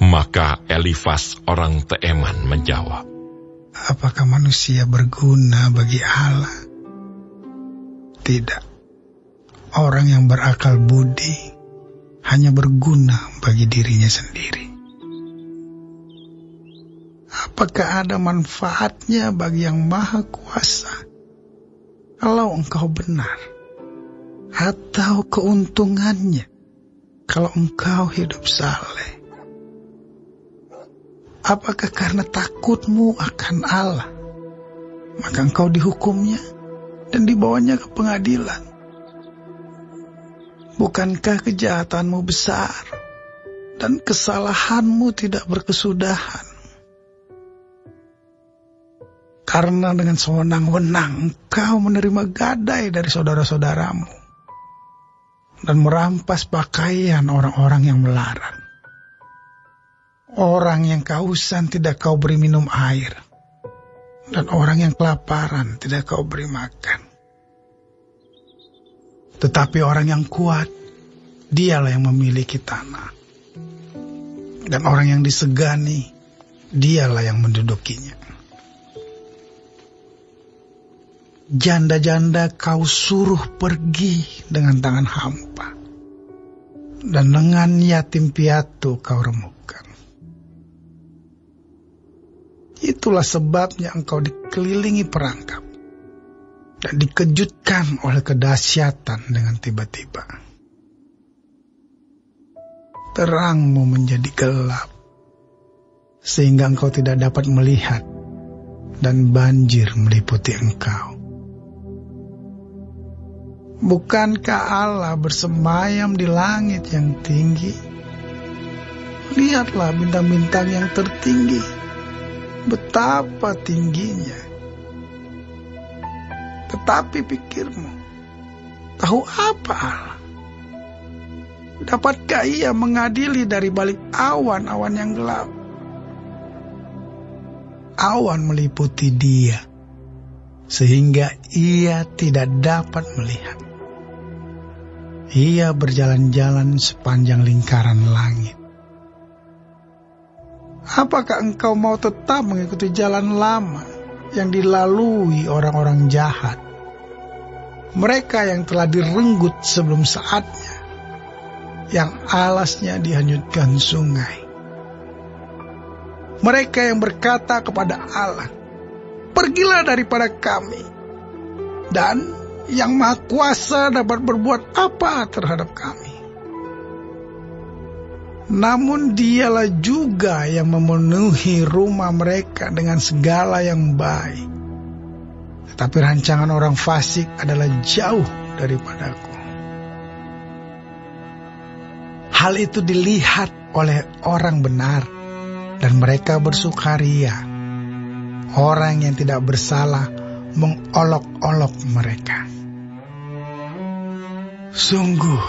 Maka Elifas orang Teeman menjawab, apakah manusia berguna bagi Allah? Tidak. Orang yang berakal budi hanya berguna bagi dirinya sendiri. Apakah ada manfaatnya bagi Yang Maha Kuasa kalau engkau benar? Atau keuntungannya kalau engkau hidup saleh? Apakah karena takutmu akan Allah, maka engkau dihukumnya dan dibawanya ke pengadilan? Bukankah kejahatanmu besar dan kesalahanmu tidak berkesudahan? Karena dengan sewenang-wenang engkau menerima gadai dari saudara-saudaramu dan merampas pakaian orang-orang yang melarat. Orang yang kehausan tidak kau beri minum air, dan orang yang kelaparan tidak kau beri makan. Tetapi orang yang kuat, dialah yang memiliki tanah. Dan orang yang disegani, dialah yang mendudukinya. Janda-janda kau suruh pergi dengan tangan hampa, dan lengan yatim piatu kau remukkan. Itulah sebabnya engkau dikelilingi perangkap dan dikejutkan oleh kedahsyatan dengan tiba-tiba. Terangmu menjadi gelap, sehingga engkau tidak dapat melihat, dan banjir meliputi engkau. Bukankah Allah bersemayam di langit yang tinggi? Lihatlah bintang-bintang yang tertinggi, betapa tingginya. Tetapi pikirmu, tahu apa Allah? Dapatkah ia mengadili dari balik awan-awan yang gelap? Awan meliputi dia, sehingga ia tidak dapat melihat. Ia berjalan-jalan sepanjang lingkaran langit. Apakah engkau mau tetap mengikuti jalan lama yang dilalui orang-orang jahat? Mereka yang telah direnggut sebelum saatnya, yang alasnya dihanyutkan sungai. Mereka yang berkata kepada Allah, pergilah daripada kami, dan Yang Maha Kuasa dapat berbuat apa terhadap kami? Namun dialah juga yang memenuhi rumah mereka dengan segala yang baik. Tetapi rancangan orang fasik adalah jauh daripadaku. Hal itu dilihat oleh orang benar, dan mereka bersukaria. Orang yang tidak bersalah mengolok-olok mereka. Sungguh,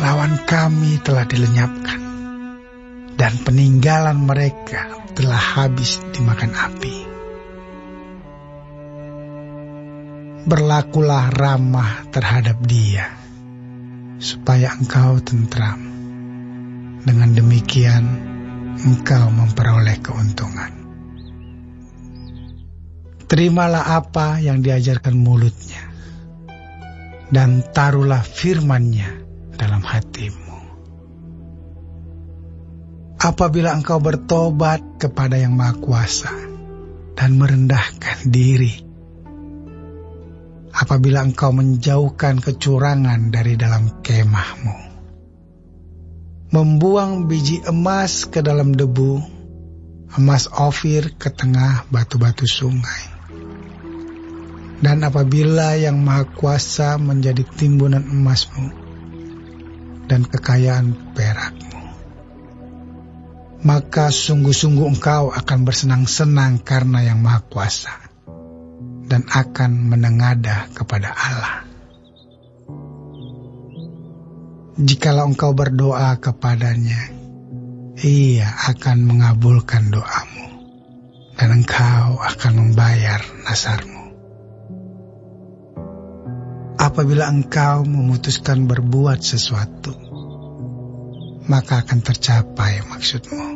lawan kami telah dilenyapkan, dan peninggalan mereka telah habis dimakan api. Berlakulah ramah terhadap dia, supaya engkau tentram. Dengan demikian, engkau memperoleh keuntungan. Terimalah apa yang diajarkan mulutnya, dan taruhlah firman-Nya dalam hatimu. Apabila engkau bertobat kepada Yang Maha Kuasa dan merendahkan diri, apabila engkau menjauhkan kecurangan dari dalam kemahmu, membuang biji emas ke dalam debu, emas Ofir ke tengah batu-batu sungai, dan apabila Yang Maha Kuasa menjadi timbunan emasmu dan kekayaan perakmu, maka sungguh-sungguh engkau akan bersenang-senang karena Yang Maha Kuasa dan akan menengadah kepada Allah. Jikalau engkau berdoa kepadanya, Ia akan mengabulkan doamu, dan engkau akan membayar nasarmu. Apabila engkau memutuskan berbuat sesuatu, maka akan tercapai maksudmu,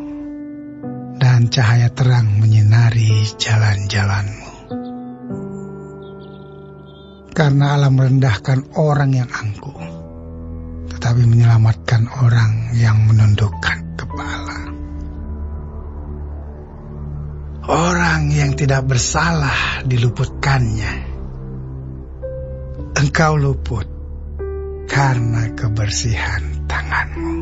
dan cahaya terang menyinari jalan-jalanmu. Karena Allah merendahkan orang yang angkuh, tetapi menyelamatkan orang yang menundukkan kepala. Orang yang tidak bersalah diluputkannya. Engkau luput karena kebersihan tanganmu.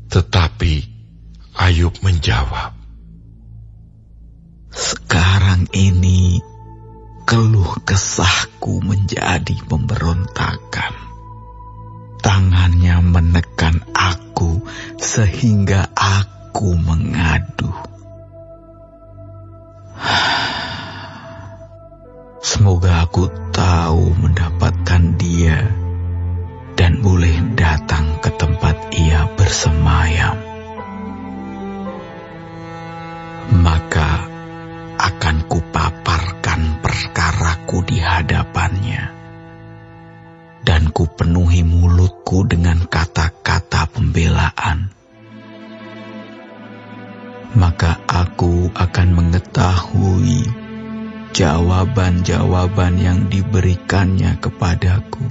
Tetapi Ayub menjawab, sekarang ini keluh kesahku menjadi pemberontakan. Tangannya menekan aku sehingga aku mengadu. Semoga aku tahu mendapatkan dia dan boleh datang ke tempat ia bersemayam. Maka akan kupaparkan perkaraku di hadapannya, dan kupenuhi mulutku dengan kata-kata pembelaan. Maka aku akan mengetahui jawaban-jawaban yang diberikannya kepadaku,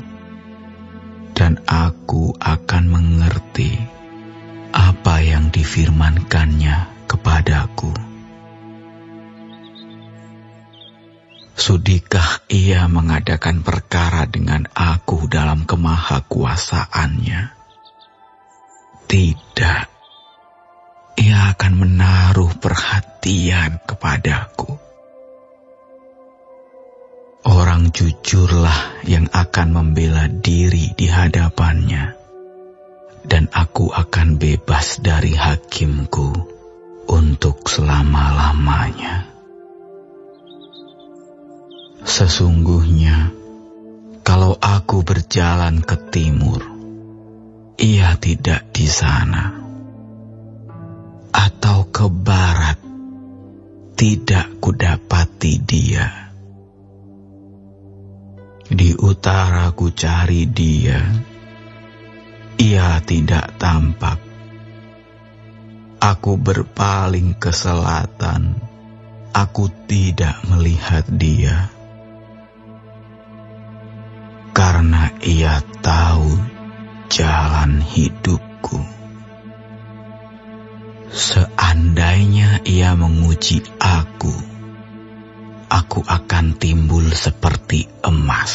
dan aku akan mengerti apa yang difirmankannya kepadaku. Sudikah ia mengadakan perkara dengan aku dalam kemahakuasaannya? Tidak. Ia akan menaruh perhatian kepadaku. Orang jujurlah yang akan membela diri di hadapannya, dan aku akan bebas dari hakimku untuk selama-lamanya. Sesungguhnya, kalau aku berjalan ke timur, ia tidak di sana, atau ke barat, tidak kudapati dia. Di utara ku cari dia, ia tidak tampak. Aku berpaling ke selatan, aku tidak melihat dia. Karena ia tahu jalan hidupku. Seandainya ia menguji aku akan timbul seperti emas.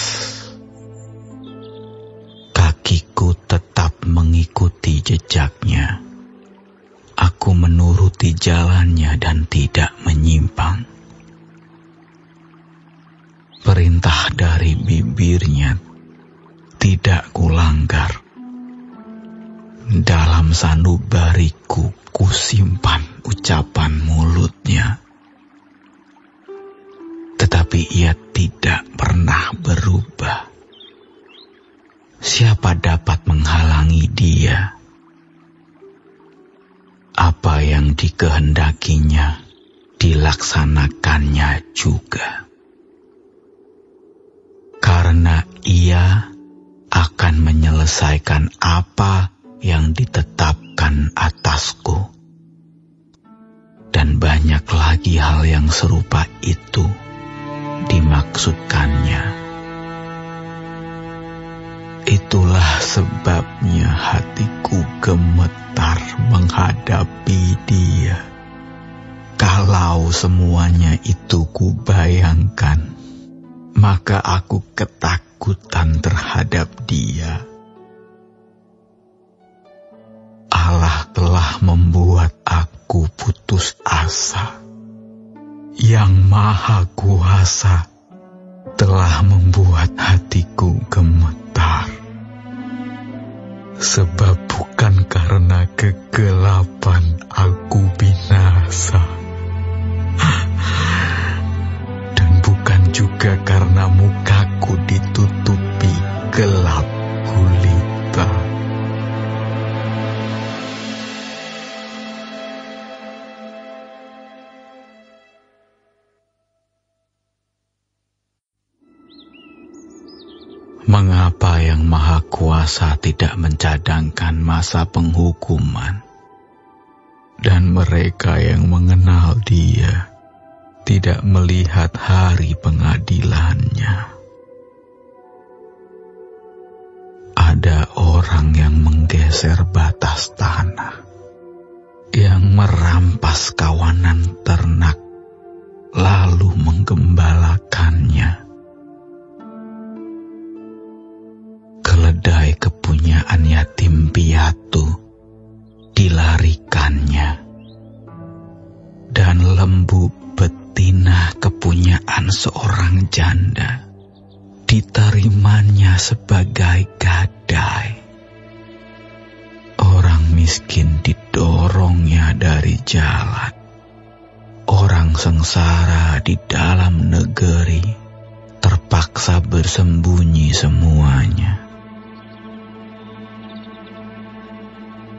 Kakiku tetap mengikuti jejaknya. Aku menuruti jalannya dan tidak menyimpang. Perintah dari bibirnya tidak kulanggar. Dalam sanubariku kusimpan ucapan mulutnya. Tetapi ia tidak pernah berubah. Siapa dapat menghalangi dia? Apa yang dikehendakinya dilaksanakannya juga. Karena ia akan menyelesaikan apa yang ditetapkan atasku. Dan banyak lagi hal yang serupa itu dimaksudkannya. Itulah sebabnya hatiku gemetar menghadapi dia. Kalau semuanya itu kubayangkan, maka aku ketakutan terhadap dia. Allah telah membuat aku putus asa. Yang Maha Kuasa telah membuat hatiku gemetar. Sebab bukan karena kegelapan aku binasa, dan bukan juga karena mukaku ditutupi gelap gulita. Mengapa Yang Maha Kuasa tidak mencadangkan masa penghukuman, dan mereka yang mengenal Dia tidak melihat hari pengadilannya? Ada orang yang menggeser batas tanah, yang merampas kawanan ternak, lalu menggembalakannya. Keledai kepunyaan yatim piatu dilarikannya, dan lembu betina kepunyaan seorang janda diterimanya sebagai gadai. Orang miskin didorongnya dari jalan. Orang sengsara di dalam negeri terpaksa bersembunyi semuanya.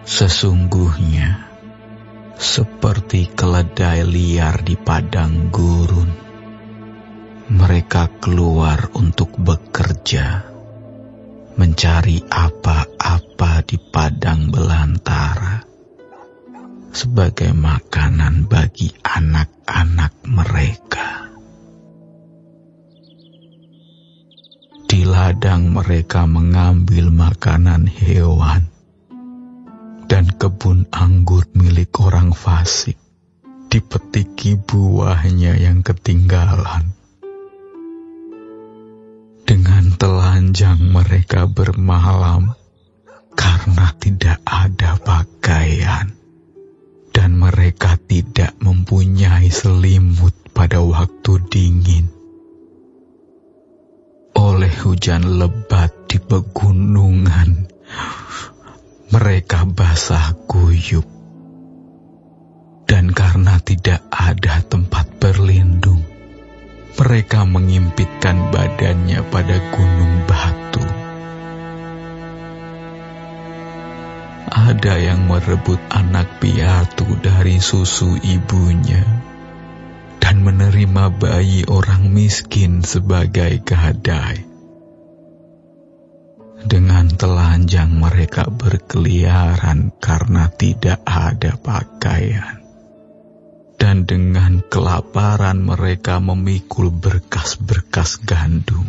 Sesungguhnya, seperti keledai liar di padang gurun, mereka keluar untuk bekerja, mencari apa-apa di padang belantara, sebagai makanan bagi anak-anak mereka. Di ladang mereka mengambil makanan hewan, dan kebun anggur milik orang fasik dipetiki buahnya yang ketinggalan. Dengan telanjang mereka bermalam karena tidak ada pakaian, dan mereka tidak mempunyai selimut pada waktu dingin. Oleh hujan lebat di pegunungan, mereka basah kuyup, dan karena tidak ada tempat berlindung, mereka mengimpitkan badannya pada gunung batu. Ada yang merebut anak piatu dari susu ibunya, dan menerima bayi orang miskin sebagai gadai. Dengan telanjang mereka berkeliaran karena tidak ada pakaian, dan dengan kelaparan mereka memikul berkas-berkas gandum.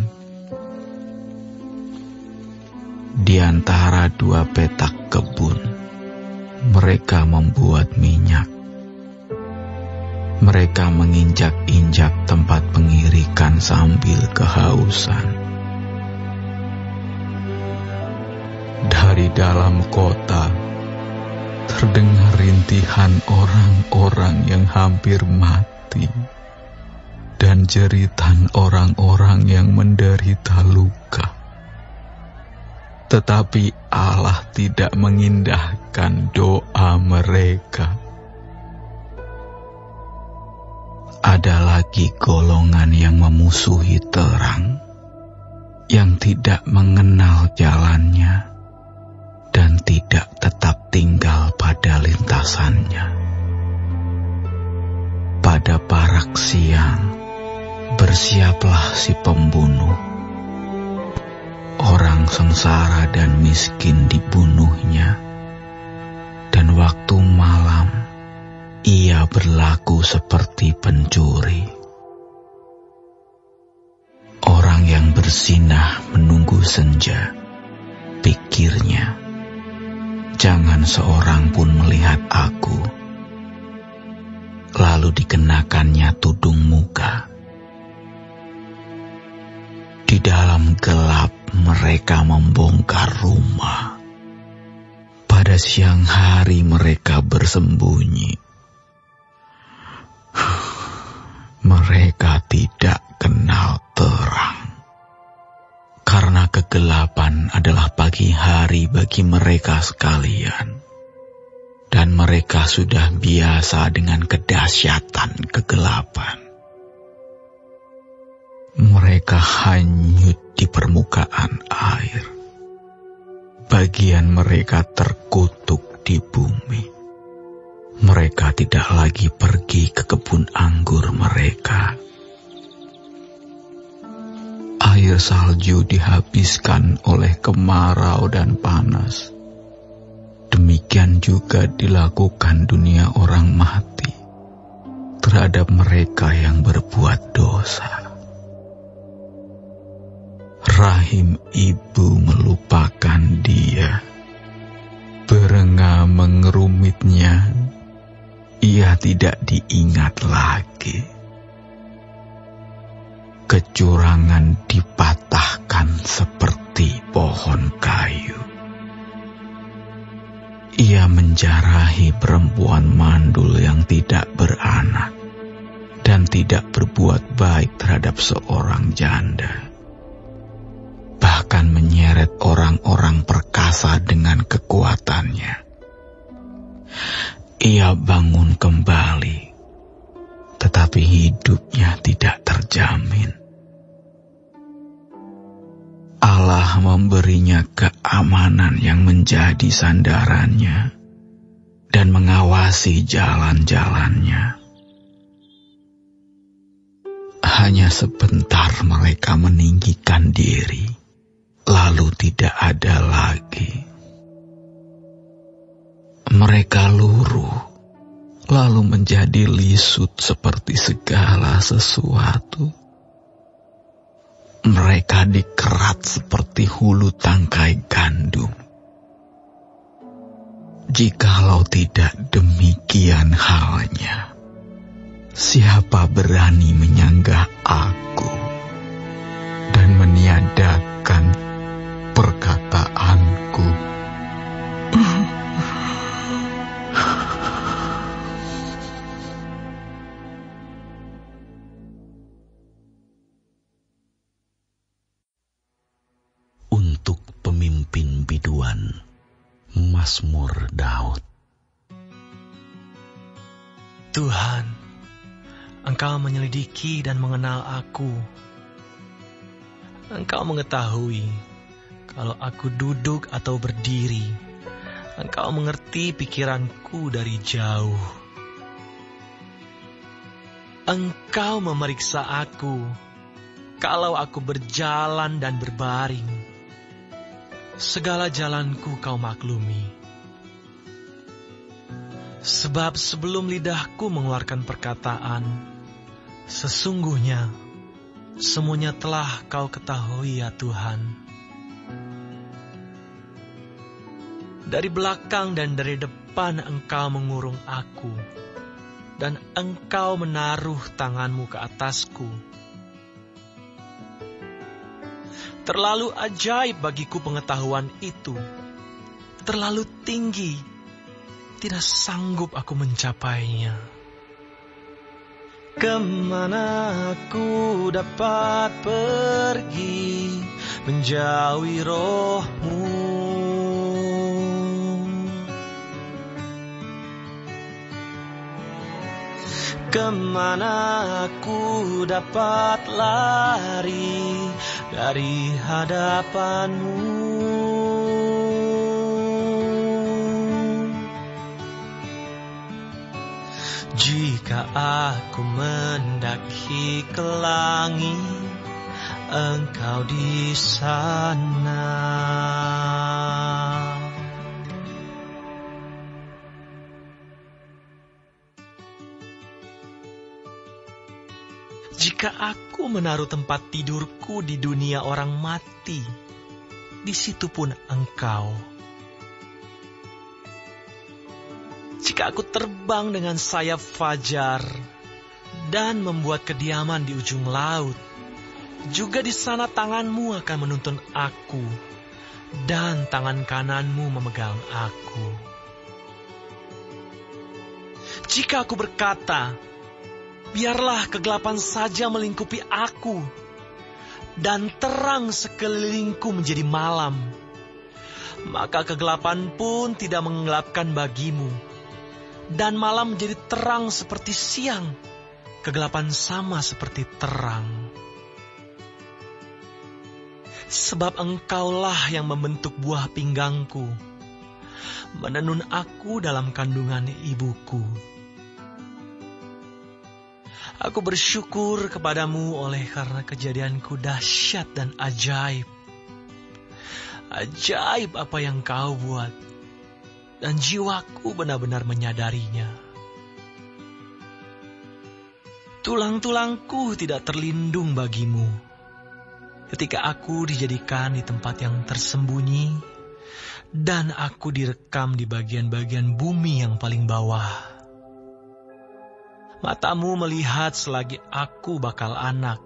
Di antara dua petak kebun, mereka membuat minyak. Mereka menginjak-injak tempat pengirikan sambil kehausan. Dari dalam kota terdengar rintihan orang-orang yang hampir mati, dan jeritan orang-orang yang menderita luka. Tetapi Allah tidak mengindahkan doa mereka. Ada lagi golongan yang memusuhi terang, yang tidak mengenal jalannya, dan tidak tetap tinggal pada lintasannya. Pada parak siang, bersiaplah si pembunuh. Orang sengsara dan miskin dibunuhnya, dan waktu malam ia berlaku seperti pencuri. Orang yang berzinah menunggu senja, pikirnya, jangan seorang pun melihat aku. Lalu dikenakannya tudung muka. Di dalam gelap mereka membongkar rumah. Pada siang hari mereka bersembunyi. Mereka tidak kenal terang, karena kegelapan adalah pagi hari bagi mereka sekalian, dan mereka sudah biasa dengan kedahsyatan kegelapan. Mereka hanyut di permukaan air, bagian mereka terkutuk di bumi. Mereka tidak lagi pergi ke kebun anggur mereka. Air air salju dihabiskan oleh kemarau dan panas, demikian juga dilakukan dunia orang mati terhadap mereka yang berbuat dosa. Rahim ibu melupakan dia, berengah mengerumitnya, ia tidak diingat lagi. Kecurangan dipatahkan seperti pohon kayu. Ia menjarahi perempuan mandul yang tidak beranak dan tidak berbuat baik terhadap seorang janda. Bahkan menyeret orang-orang perkasa dengan kekuatannya. Ia bangun kembali, tetapi hidupnya tidak terjamin. Allah memberinya keamanan yang menjadi sandarannya dan mengawasi jalan-jalannya. Hanya sebentar mereka meninggikan diri, lalu tidak ada lagi. Mereka luruh, lalu menjadi lisut seperti segala sesuatu. Mereka dikerat seperti hulu tangkai gandum. Jikalau tidak demikian halnya, siapa berani menyanggah aku dan meniadakan perkataanku? Untuk pemimpin biduan, Mazmur Daud. Tuhan, Engkau menyelidiki dan mengenal aku. Engkau mengetahui kalau aku duduk atau berdiri. Engkau mengerti pikiranku dari jauh. Engkau memeriksa aku kalau aku berjalan dan berbaring. Segala jalanku Kau maklumi. Sebab sebelum lidahku mengeluarkan perkataan, sesungguhnya semuanya telah Kau ketahui ya Tuhan. Dari belakang dan dari depan Engkau mengurung aku, dan Engkau menaruh tangan-Mu ke atasku. Terlalu ajaib bagiku pengetahuan itu, terlalu tinggi, tidak sanggup aku mencapainya. Kemana aku dapat pergi menjauhi Roh-Mu? Kemana aku dapat lari dari hadapan-Mu? Jika aku mendaki ke langit, Engkau di sana. Jika aku menaruh tempat tidurku di dunia orang mati, di situ pun Engkau. Jika aku terbang dengan sayap fajar dan membuat kediaman di ujung laut, juga di sana tangan-Mu akan menuntun aku, dan tangan kanan-Mu memegang aku. Jika aku berkata, biarlah kegelapan saja melingkupi aku, dan terang sekelilingku menjadi malam, maka kegelapan pun tidak menggelapkan bagimu, dan malam menjadi terang seperti siang, kegelapan sama seperti terang. Sebab Engkaulah yang membentuk buah pinggangku, menenun aku dalam kandungan ibuku. Aku bersyukur kepadamu oleh karena kejadianku dahsyat dan ajaib. Ajaib apa yang kau buat, dan jiwaku benar-benar menyadarinya. Tulang-tulangku tidak terlindung bagimu. Ketika aku dijadikan di tempat yang tersembunyi, dan aku direkam di bagian-bagian bumi yang paling bawah. Matamu melihat selagi aku bakal anak,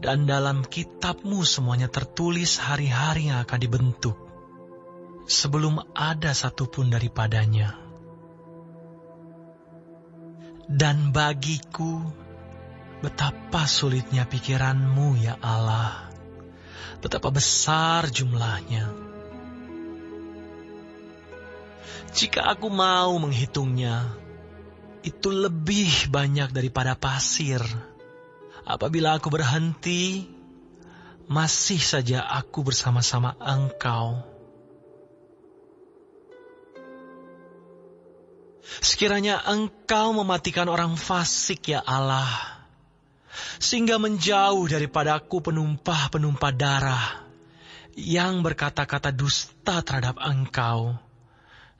dan dalam kitabmu semuanya tertulis hari-hari yang akan dibentuk, sebelum ada satupun daripadanya. Dan bagiku, betapa sulitnya pikiranmu ya Allah, betapa besar jumlahnya. Jika aku mau menghitungnya, itu lebih banyak daripada pasir. Apabila aku berhenti, masih saja aku bersama-sama Engkau. Sekiranya Engkau mematikan orang fasik ya Allah, sehingga menjauh daripadaku penumpah-penumpah darah yang berkata-kata dusta terhadap Engkau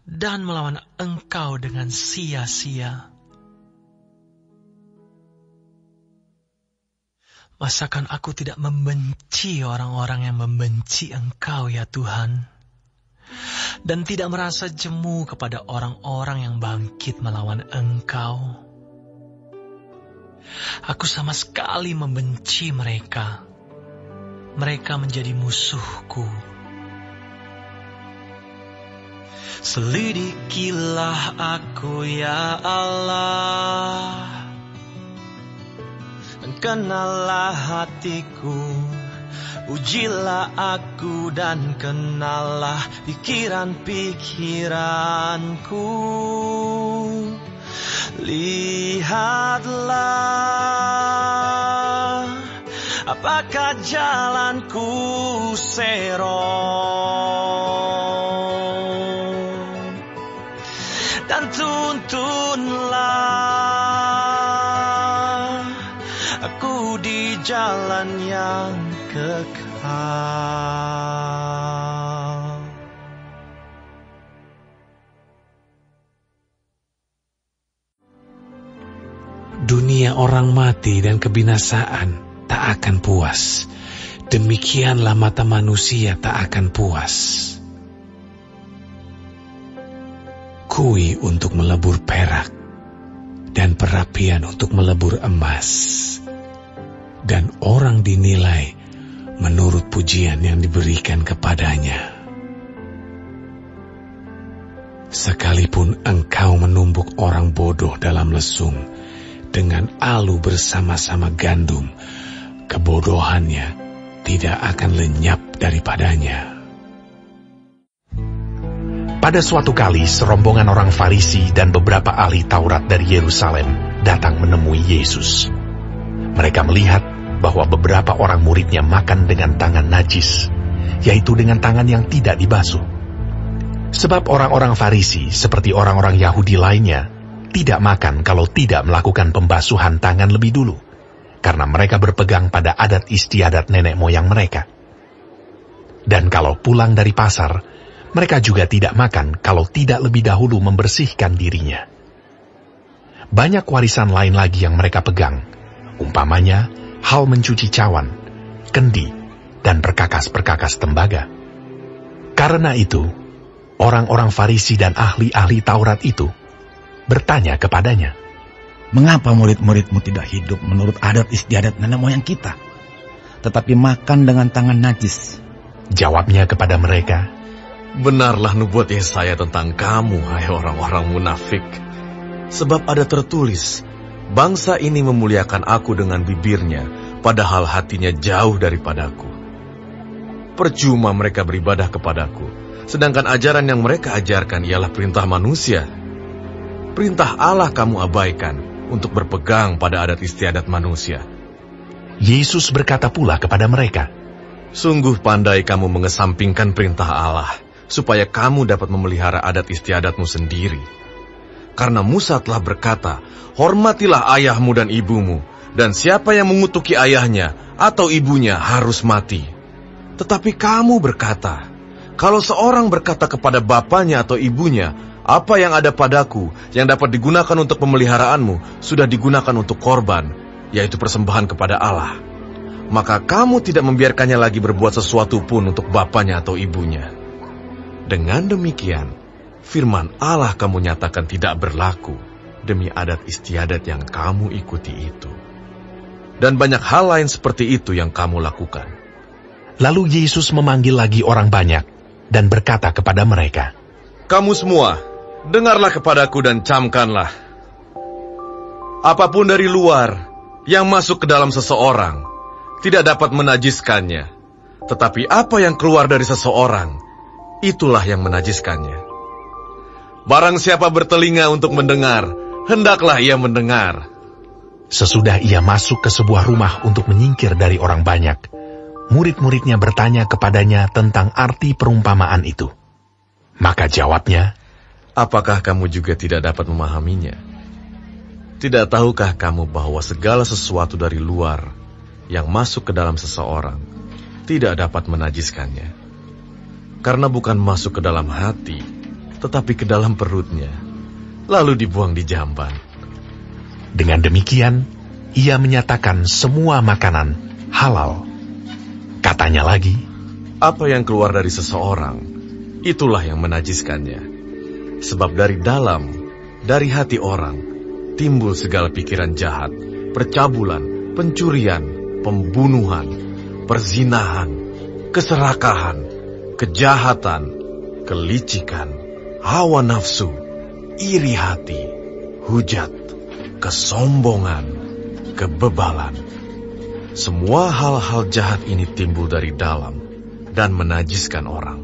dan melawan Engkau dengan sia-sia. Masakan aku tidak membenci orang-orang yang membenci Engkau ya Tuhan, dan tidak merasa jemu kepada orang-orang yang bangkit melawan Engkau. Aku sama sekali membenci mereka. Mereka menjadi musuhku. Selidikilah aku ya Allah, dan kenallah hatiku. Ujilah aku dan kenallah pikiran-pikiranku. Lihatlah apakah jalanku serong, dan tuntunlah aku di jalan yang kekal. Dunia orang mati dan kebinasaan tak akan puas. Demikianlah mata manusia tak akan puas. Kui untuk melebur perak, dan perapian untuk melebur emas. Dan orang dinilai menurut pujian yang diberikan kepadanya. Sekalipun engkau menumbuk orang bodoh dalam lesung, dengan alu bersama-sama gandum, kebodohannya tidak akan lenyap daripadanya. Pada suatu kali, serombongan orang Farisi dan beberapa ahli Taurat dari Yerusalem datang menemui Yesus. Mereka melihat bahwa beberapa orang muridnya makan dengan tangan najis, yaitu dengan tangan yang tidak dibasuh. Sebab orang-orang Farisi, seperti orang-orang Yahudi lainnya, tidak makan kalau tidak melakukan pembasuhan tangan lebih dulu, karena mereka berpegang pada adat istiadat nenek moyang mereka. Dan kalau pulang dari pasar, mereka juga tidak makan kalau tidak lebih dahulu membersihkan dirinya. Banyak warisan lain lagi yang mereka pegang, umpamanya hal mencuci cawan, kendi, dan perkakas-perkakas tembaga. Karena itu, orang-orang Farisi dan ahli-ahli Taurat itu bertanya kepadanya, "Mengapa murid-muridmu tidak hidup menurut adat istiadat nenek moyang kita, tetapi makan dengan tangan najis?" Jawabnya kepada mereka, "Benarlah nubuat Yesaya tentang kamu, hai orang-orang munafik. Sebab ada tertulis, bangsa ini memuliakan aku dengan bibirnya, padahal hatinya jauh daripadaku. Percuma mereka beribadah kepadaku, sedangkan ajaran yang mereka ajarkan ialah perintah manusia. Perintah Allah kamu abaikan untuk berpegang pada adat istiadat manusia." Yesus berkata pula kepada mereka, "Sungguh pandai kamu mengesampingkan perintah Allah, supaya kamu dapat memelihara adat istiadatmu sendiri. Karena Musa telah berkata, hormatilah ayahmu dan ibumu, dan siapa yang mengutuki ayahnya atau ibunya harus mati. Tetapi kamu berkata, kalau seorang berkata kepada bapanya atau ibunya, apa yang ada padaku yang dapat digunakan untuk pemeliharaanmu sudah digunakan untuk korban, yaitu persembahan kepada Allah, maka kamu tidak membiarkannya lagi berbuat sesuatu pun untuk bapanya atau ibunya. Dengan demikian, firman Allah kamu nyatakan tidak berlaku demi adat istiadat yang kamu ikuti itu. Dan banyak hal lain seperti itu yang kamu lakukan. Lalu Yesus memanggil lagi orang banyak dan berkata kepada mereka, kamu semua, dengarlah kepadaku dan camkanlah. Apapun dari luar yang masuk ke dalam seseorang tidak dapat menajiskannya. Tetapi apa yang keluar dari seseorang, itulah yang menajiskannya. Barang siapa bertelinga untuk mendengar, hendaklah ia mendengar. Sesudah ia masuk ke sebuah rumah untuk menyingkir dari orang banyak, murid-muridnya bertanya kepadanya tentang arti perumpamaan itu. Maka jawabnya, apakah kamu juga tidak dapat memahaminya? Tidak tahukah kamu bahwa segala sesuatu dari luar yang masuk ke dalam seseorang tidak dapat menajiskannya? Karena bukan masuk ke dalam hati, tetapi ke dalam perutnya, lalu dibuang di jamban. Dengan demikian, ia menyatakan semua makanan halal. Katanya lagi, apa yang keluar dari seseorang, itulah yang menajiskannya. Sebab dari dalam, dari hati orang, timbul segala pikiran jahat, percabulan, pencurian, pembunuhan, perzinahan, keserakahan, kejahatan, kelicikan, hawa nafsu, iri hati, hujat, kesombongan, kebebalan. Semua hal-hal jahat ini timbul dari dalam dan menajiskan orang.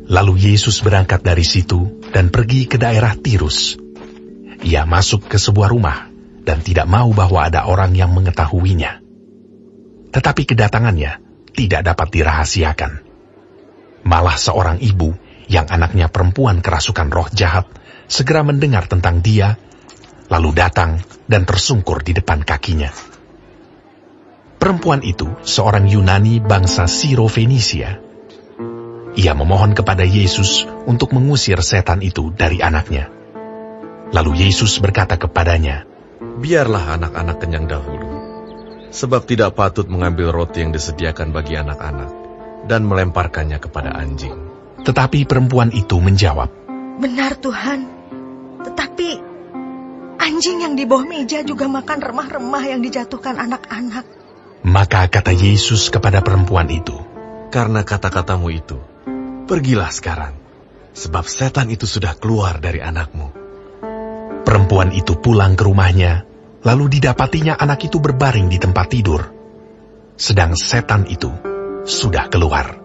Lalu Yesus berangkat dari situ dan pergi ke daerah Tirus. Ia masuk ke sebuah rumah dan tidak mau bahwa ada orang yang mengetahuinya. Tetapi kedatangannya tidak dapat dirahasiakan. Malah seorang ibu yang anaknya perempuan kerasukan roh jahat segera mendengar tentang dia, lalu datang dan tersungkur di depan kakinya. Perempuan itu seorang Yunani bangsa Siro-Fenisia. Ia memohon kepada Yesus untuk mengusir setan itu dari anaknya. Lalu Yesus berkata kepadanya, biarlah anak-anak kenyang dahulu, sebab tidak patut mengambil roti yang disediakan bagi anak-anak dan melemparkannya kepada anjing. Tetapi perempuan itu menjawab, benar Tuhan, tetapi anjing yang di bawah meja juga makan remah-remah yang dijatuhkan anak-anak. Maka kata Yesus kepada perempuan itu, karena kata-katamu itu, pergilah sekarang, sebab setan itu sudah keluar dari anakmu. Perempuan itu pulang ke rumahnya, lalu didapatinya anak itu berbaring di tempat tidur, sedang setan itu sudah keluar.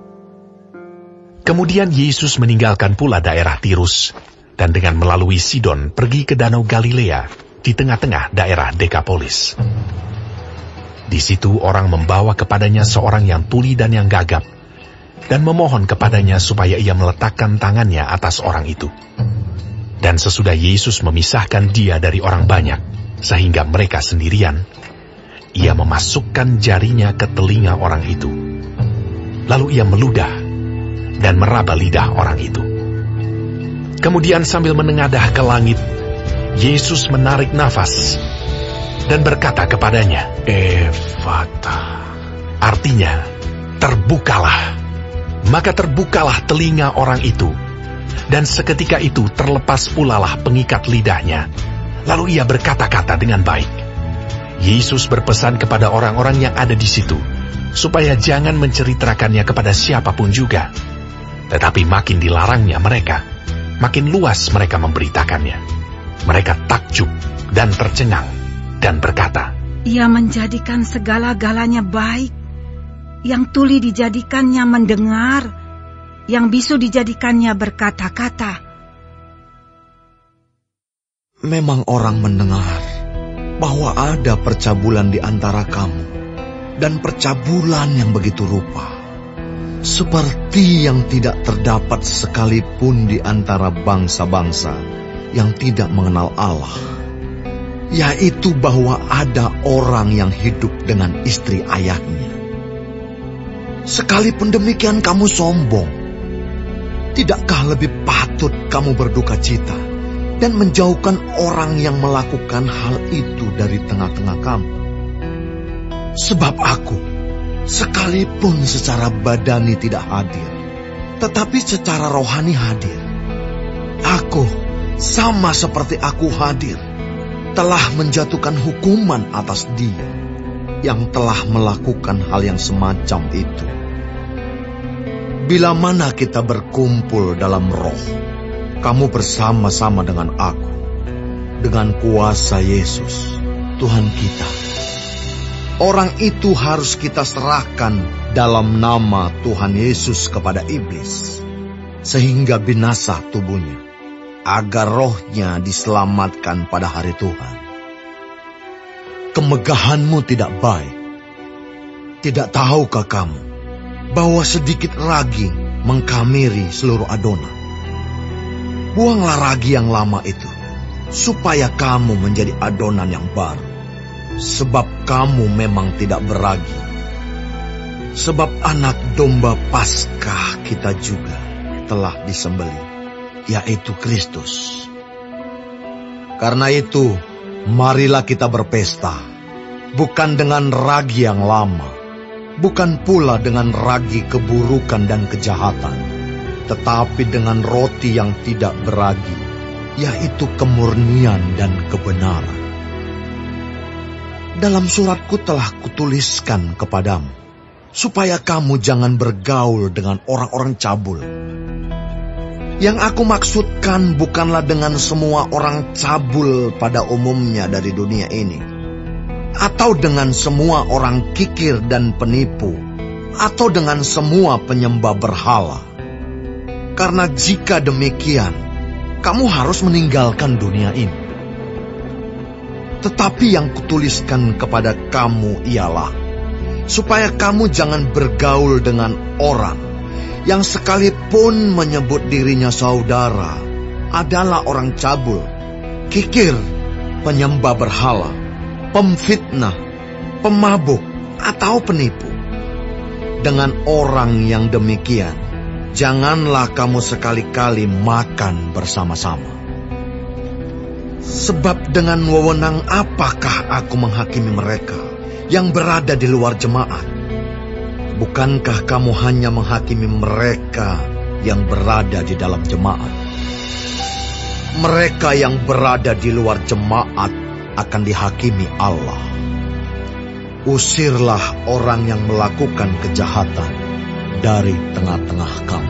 Kemudian Yesus meninggalkan pula daerah Tirus, dan dengan melalui Sidon pergi ke Danau Galilea di tengah-tengah daerah Dekapolis. Di situ orang membawa kepadanya seorang yang tuli dan yang gagap, dan memohon kepadanya supaya ia meletakkan tangannya atas orang itu. Dan sesudah Yesus memisahkan dia dari orang banyak, sehingga mereka sendirian, ia memasukkan jarinya ke telinga orang itu. Lalu ia meludah dan meraba lidah orang itu. Kemudian sambil menengadah ke langit, Yesus menarik nafas dan berkata kepadanya, Efata, artinya, terbukalah. Maka terbukalah telinga orang itu, dan seketika itu terlepas pulalah pengikat lidahnya. Lalu ia berkata-kata dengan baik. Yesus berpesan kepada orang-orang yang ada di situ, supaya jangan menceritakannya kepada siapapun juga. Tetapi makin dilarangnya mereka, makin luas mereka memberitakannya. Mereka takjub dan tercengang, dan berkata, ia menjadikan segala-galanya baik, yang tuli dijadikannya mendengar, yang bisu dijadikannya berkata-kata. Memang orang mendengar bahwa ada percabulan di antara kamu, dan percabulan yang begitu rupa, seperti yang tidak terdapat sekalipun di antara bangsa-bangsa yang tidak mengenal Allah, yaitu bahwa ada orang yang hidup dengan istri ayahnya. Sekalipun demikian kamu sombong. Tidakkah lebih patut kamu berduka cita dan menjauhkan orang yang melakukan hal itu dari tengah-tengah kamu? Sebab aku, sekalipun secara badani tidak hadir, tetapi secara rohani hadir. Aku, sama seperti aku hadir, telah menjatuhkan hukuman atas dia yang telah melakukan hal yang semacam itu. Bila mana kita berkumpul dalam roh, kamu bersama-sama dengan aku, dengan kuasa Yesus, Tuhan kita. Orang itu harus kita serahkan dalam nama Tuhan Yesus kepada iblis, sehingga binasa tubuhnya, agar rohnya diselamatkan pada hari Tuhan. Kemegahanmu tidak baik. Tidak tahukah kamu bahwa sedikit ragi mengkamiri seluruh adonan? Buanglah ragi yang lama itu, supaya kamu menjadi adonan yang baru. Sebab kamu memang tidak beragi. Sebab anak domba Paskah kita juga telah disembelih, yaitu Kristus. Karena itu, marilah kita berpesta, bukan dengan ragi yang lama, bukan pula dengan ragi keburukan dan kejahatan, tetapi dengan roti yang tidak beragi, yaitu kemurnian dan kebenaran. Dalam suratku telah kutuliskan kepadamu, supaya kamu jangan bergaul dengan orang-orang cabul. Yang aku maksudkan bukanlah dengan semua orang cabul pada umumnya dari dunia ini, atau dengan semua orang kikir dan penipu, atau dengan semua penyembah berhala. Karena jika demikian, kamu harus meninggalkan dunia ini. Tetapi yang kutuliskan kepada kamu ialah, supaya kamu jangan bergaul dengan orang yang sekalipun menyebut dirinya saudara adalah orang cabul, kikir, penyembah berhala, pemfitnah, pemabuk, atau penipu. Dengan orang yang demikian, janganlah kamu sekali-kali makan bersama-sama. Sebab dengan wewenang apakah aku menghakimi mereka yang berada di luar jemaat? Bukankah kamu hanya menghakimi mereka yang berada di dalam jemaat? Mereka yang berada di luar jemaat akan dihakimi Allah. Usirlah orang yang melakukan kejahatan dari tengah-tengah kamu.